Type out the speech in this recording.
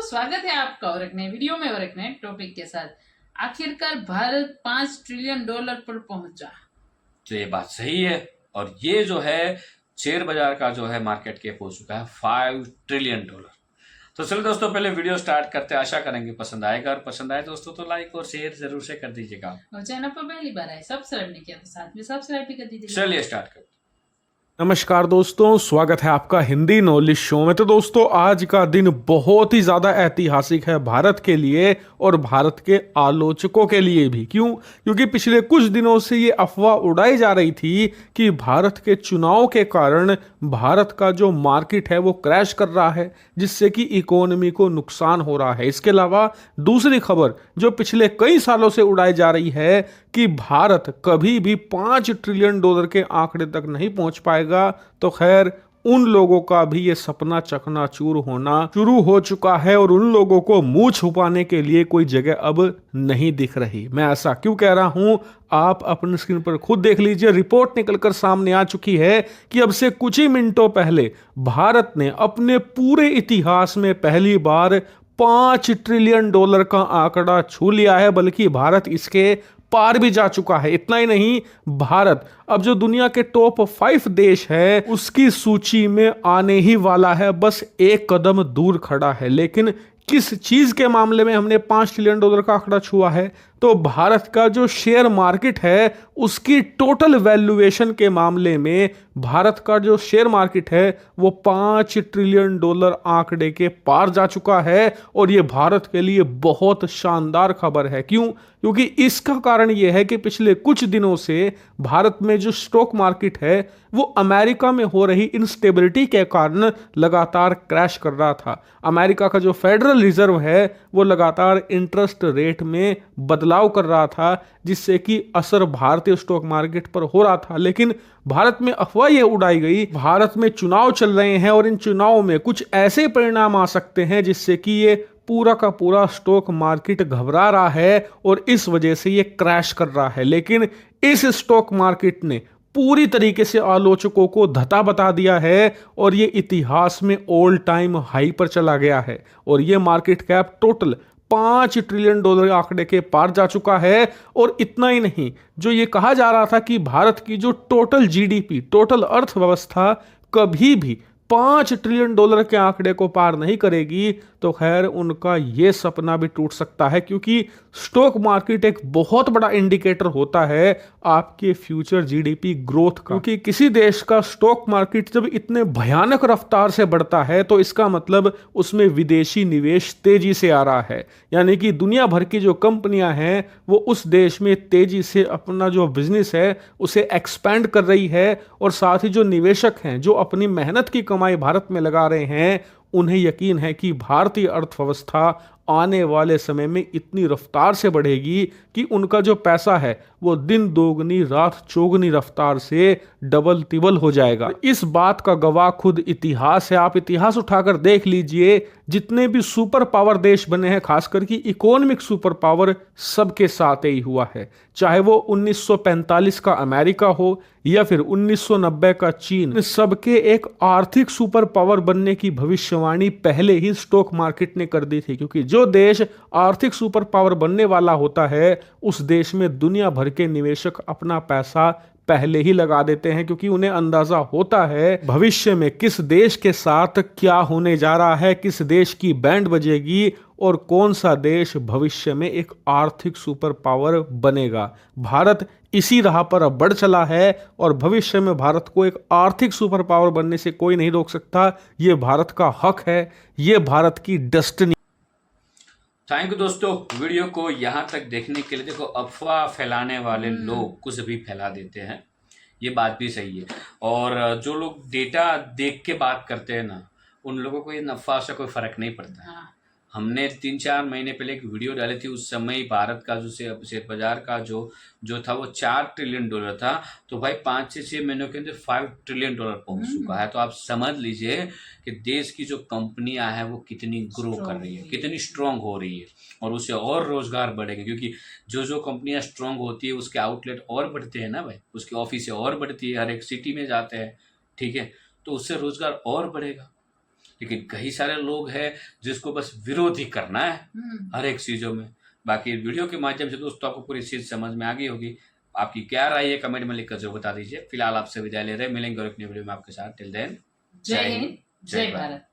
स्वागत है आपका और एक नए वीडियो में और एक नए टॉपिक के साथ। आखिरकार भारत $5 ट्रिलियन पर पहुंचा। तो ये बात सही है और ये जो है शेयर बाजार का जो है मार्केट कैप हो चुका है $5 ट्रिलियन। तो चलो दोस्तों पहले वीडियो स्टार्ट करते हैं। आशा करेंगे पसंद आएगा और पसंद आए दोस्तों तो लाइक और शेयर जरूर से कर दीजिएगा और चैनल पर पहली बार आए सब्सक्राइब नहीं किया तो साथ में सब्सक्राइब भी कर दीजिएगा। चलिए स्टार्ट करते हैं। नमस्कार दोस्तों, स्वागत है आपका हिंदी नॉलेज शो में। तो दोस्तों आज का दिन बहुत ही ज़्यादा ऐतिहासिक है भारत के लिए और भारत के आलोचकों के लिए भी। क्यों? क्योंकि पिछले कुछ दिनों से ये अफवाह उड़ाई जा रही थी कि भारत के चुनाव के कारण भारत का जो मार्केट है वो क्रैश कर रहा है, जिससे कि इकोनॉमी को नुकसान हो रहा है। इसके अलावा दूसरी खबर जो पिछले कई सालों से उड़ाई जा रही है कि भारत कभी भी $5 ट्रिलियन के आंकड़े तक नहीं पहुंच पाएगा। तो खैर उन लोगों का भी ये सपना चकनाचूर होना शुरू हो चुका है और उन लोगों को मुंह छुपाने के लिए कोई जगह अब नहीं दिख रही। मैं ऐसा क्यों कह रहा हूं, आप अपनी स्क्रीन पर खुद देख लीजिए। रिपोर्ट निकलकर सामने आ चुकी है कि अब से कुछ ही मिनटों पहले भारत ने अपने पूरे इतिहास में पहली बार $5 ट्रिलियन का आंकड़ा छू लिया है, बल्कि भारत इसके पार भी जा चुका है। इतना ही नहीं, भारत अब जो दुनिया के टॉप 5 देश है उसकी सूची में आने ही वाला है, बस एक कदम दूर खड़ा है। लेकिन किस चीज के मामले में हमने $5 ट्रिलियन का आंकड़ा छुआ है? तो भारत का जो शेयर मार्केट है उसकी टोटल वैल्यूएशन के मामले में भारत का जो शेयर मार्केट है वो $5 ट्रिलियन आंकड़े के पार जा चुका है। और ये भारत के लिए बहुत शानदार खबर है। क्यों? क्योंकि इसका कारण यह है कि पिछले कुछ दिनों से भारत में जो स्टॉक मार्केट है वो अमेरिका में हो रही इंस्टेबिलिटी के कारण लगातार क्रैश कर रहा था। अमेरिका का जो फेडरल रिजर्व है वो लगातार इंटरेस्ट रेट में बदलाव कर रहा था, जिससे कि असर भारतीय स्टॉक मार्केट पर हो रहा था। लेकिन भारत में अफवाह यह उड़ाई गई, भारत में चुनाव चल रहे हैं और इन चुनावों में कुछ ऐसे परिणाम आ सकते हैं जिससे कि ये पूरा का पूरा स्टॉक मार्केट घबरा रहा है और इस वजह से ये क्रैश कर रहा है। लेकिन इस स्टॉक मार्केट ने पूरी तरीके से आलोचकों को धता बता दिया है और ये इतिहास में ऑल टाइम हाई पर चला गया है और ये मार्केट कैप टोटल $5 ट्रिलियन आंकड़े के पार जा चुका है। और इतना ही नहीं, जो ये कहा जा रहा था कि भारत की जो टोटल जीडीपी, टोटल अर्थव्यवस्था कभी भी $5 ट्रिलियन के आंकड़े को पार नहीं करेगी, तो खैर उनका ये सपना भी टूट सकता है। क्योंकि स्टॉक मार्केट एक बहुत बड़ा इंडिकेटर होता है आपके फ्यूचर जीडीपी ग्रोथ का। क्योंकि किसी देश का स्टॉक मार्केट जब इतने भयानक रफ्तार से बढ़ता है तो इसका मतलब उसमें विदेशी निवेश तेजी से आ रहा है। यानी कि दुनिया भर की जो कंपनियां हैं वो उस देश में तेजी से अपना जो बिजनेस है उसे एक्सपैंड कर रही है और साथ ही जो निवेशक हैं जो अपनी मेहनत की कमाई भारत में लगा रहे हैं उन्हें यकीन है कि भारतीय अर्थव्यवस्था आने वाले समय में इतनी रफ्तार से बढ़ेगी कि उनका जो पैसा है वो दिन दोगुनी रात चौगुनी रफ्तार से डबल तिबल हो जाएगा। इस बात का गवाह खुद इतिहास है। आप इतिहास उठाकर देख लीजिए, जितने भी सुपर पावर देश बने हैं, खासकर कि इकोनॉमिक सुपर पावर, सबके साथ ही हुआ है। चाहे वो 1945 का अमेरिका हो या फिर 1990 का चीन, सबके एक आर्थिक सुपर पावर बनने की भविष्यवाणी पहले ही स्टॉक मार्केट ने कर दी थी। क्योंकि जो देश आर्थिक सुपर पावर बनने वाला होता है उस देश में दुनिया भर के निवेशक अपना पैसा पहले ही लगा देते हैं, क्योंकि उन्हें अंदाजा होता है भविष्य में किस देश के साथ क्या होने जा रहा है, किस देश की बैंड बजेगी और कौन सा देश भविष्य में एक आर्थिक सुपर पावर बनेगा। भारत इसी राह पर अब बढ़ चला है और भविष्य में भारत को एक आर्थिक सुपर पावर बनने से कोई नहीं रोक सकता। ये भारत का हक है, ये भारत की डेस्टिनी। थैंक यू दोस्तों, वीडियो को यहाँ तक देखने के लिए। देखो, अफवाह फैलाने वाले लोग कुछ भी फैला देते हैं, ये बात भी सही है। और जो लोग डेटा देख के बात करते हैं ना, उन लोगों को ये अफवाह से कोई फर्क नहीं पड़ता है। हमने 3-4 महीने पहले एक वीडियो डाली थी, उस समय भारत का जो शेयर बाजार का जो था वो $4 ट्रिलियन था। तो भाई 5 से 6 महीनों के अंदर $5 ट्रिलियन पहुंच चुका है। तो आप समझ लीजिए कि देश की जो कंपनियां हैं वो कितनी ग्रो कर रही है, कितनी स्ट्रांग हो रही है और उससे और रोजगार बढ़ेगा। क्योंकि जो कंपनियां स्ट्रांग होती है उसके आउटलेट और बढ़ते हैं ना भाई, उसकी ऑफिस और बढ़ती है, हर एक सिटी में जाते हैं, ठीक है, तो उससे रोजगार और बढ़ेगा। लेकिन कई सारे लोग हैं जिसको बस विरोध ही करना है हर एक चीजों में। बाकी वीडियो के माध्यम से दोस्तों आपको पूरी चीज समझ में आ गई होगी। आपकी क्या राय है कमेंट में लिखकर जरूर बता दीजिए। फिलहाल आपसे विदाई ले रहे हैं, मिलेंगे और अपनी वीडियो में आपके साथ। टिल देन जय हिंद, जय भारत।